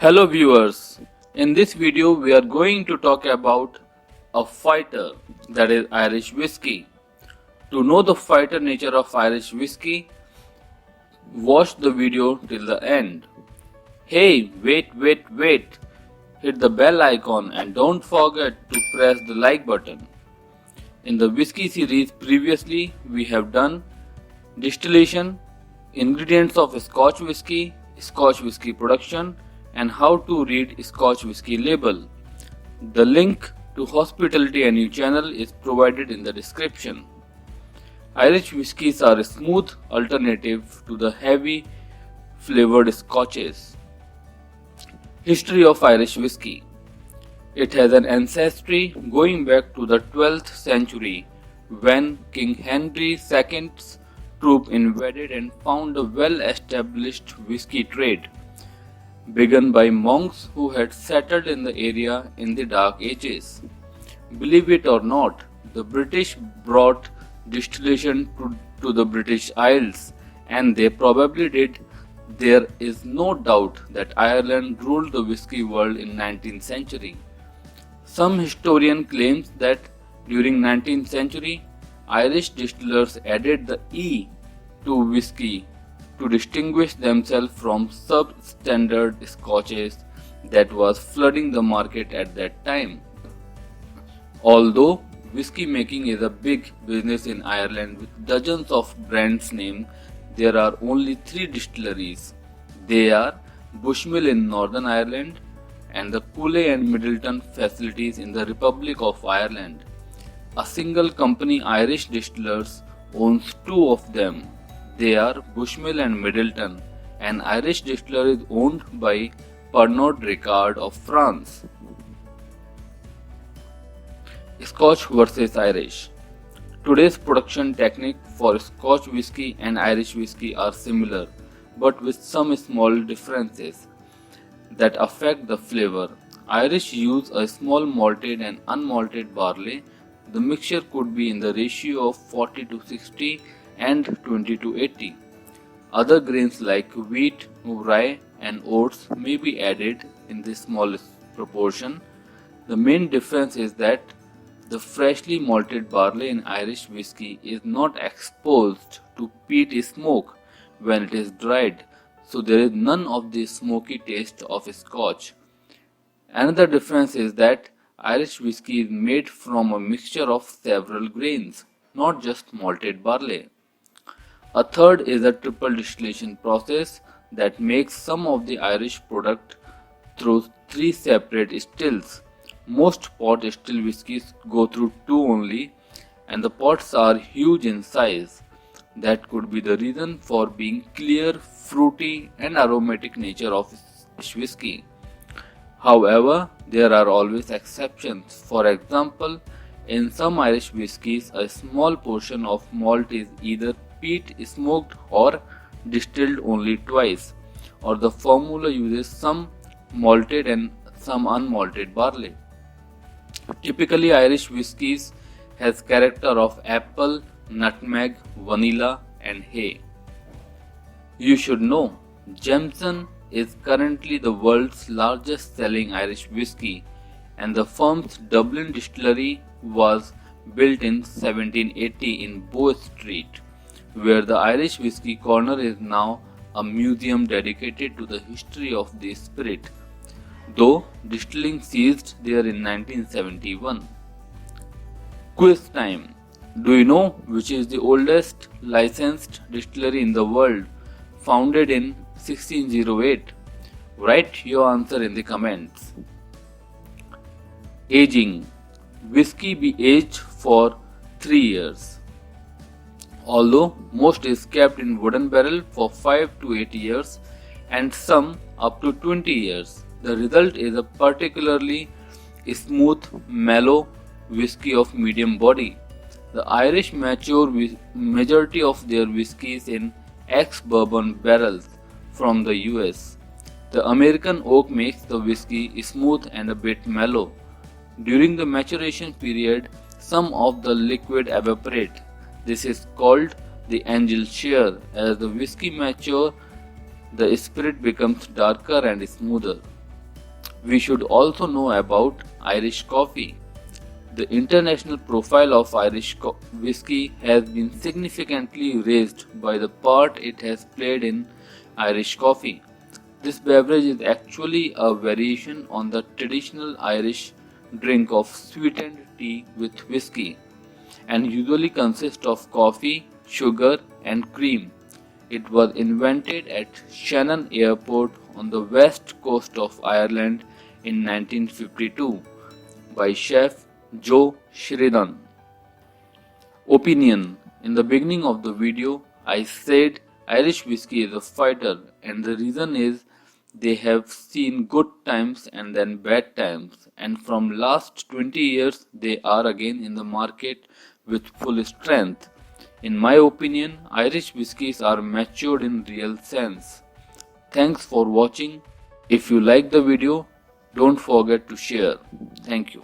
Hello viewers, in this video we are going to talk about a fighter, that is Irish whiskey. To know the fighter nature of Irish whiskey, watch the video till the end. Hey, wait, hit the bell icon and don't forget to press the like button. In the whiskey series previously we have done distillation, ingredients of Scotch whiskey production, and how to read Scotch whiskey label. The link to Hospitality NU channel is provided in the description. Irish whiskies are a smooth alternative to the heavy flavored Scotches. History of Irish whiskey. It has an ancestry going back to the 12th century when King Henry II's troop invaded and found a well-established whiskey trade, begun by monks who had settled in the area in the Dark Ages. Believe it or not, the British brought distillation to the British Isles, and they probably did. There is no doubt that Ireland ruled the whiskey world in 19th century. Some historian claims that during 19th century, Irish distillers added the E to whiskey to distinguish themselves from substandard Scotches that was flooding the market at that time. Although whiskey making is a big business in Ireland with dozens of brands named, there are only 3 distilleries. They are Bushmill in Northern Ireland and the Cooley and Middleton facilities in the Republic of Ireland. A single company, Irish Distillers, owns 2 of them. They are Bushmill and Middleton. An Irish distiller is owned by Pernod Ricard of France. Scotch versus Irish. Today's production technique for Scotch whiskey and Irish whiskey are similar, but with some small differences that affect the flavor. Irish use a small malted and unmalted barley. The mixture could be in the ratio of 40-60 and 20-80. Other grains like wheat, rye and oats may be added in the smallest proportion. The main difference is that the freshly malted barley in Irish whiskey is not exposed to peat smoke when it is dried, so there is none of the smoky taste of Scotch. Another difference is that Irish whiskey is made from a mixture of several grains, not just malted barley. A third is a triple distillation process that makes some of the Irish product through 3 separate stills. Most pot still whiskies go through 2 only, and the pots are huge in size. That could be the reason for being clear, fruity and aromatic nature of Irish whiskey. However, there are always exceptions. For example, in some Irish whiskies, a small portion of malt is either peat smoked or distilled only twice, or the formula uses some malted and some unmalted barley. Typically, Irish whiskies has character of apple, nutmeg, vanilla and hay. You should know, Jameson is currently the world's largest selling Irish whiskey, and the firm's Dublin distillery was built in 1780 in Bow Street, where the Irish Whiskey Corner is now a museum dedicated to the history of the spirit, though distilling ceased there in 1971. Quiz time. Do you know which is the oldest licensed distillery in the world, founded in 1608? Write your answer in the comments. Aging. Whiskey be aged for 3 years. Although most is kept in wooden barrel for 5 to 8 years and some up to 20 years. The result is a particularly smooth, mellow whiskey of medium body. The Irish mature majority of their whiskies in ex-bourbon barrels from the US. The American oak makes the whiskey smooth and a bit mellow. During the maturation period, some of the liquid evaporate. This is called the angel share. As the whiskey matures, the spirit becomes darker and smoother. We should also know about Irish coffee. The international profile of Irish whiskey has been significantly raised by the part it has played in Irish coffee. This beverage is actually a variation on the traditional Irish drink of sweetened tea with whiskey, and usually consists of coffee, sugar, and cream. It was invented at Shannon Airport on the west coast of Ireland in 1952 by chef Joe Sheridan. Opinion. In the beginning of the video, I said Irish whiskey is a fighter, and the reason is they have seen good times and then bad times, and from last 20 years they are again in the market with full strength. In my opinion, Irish whiskies are matured in real sense. Thanks for watching. If you like the video, don't forget to share. Thank you.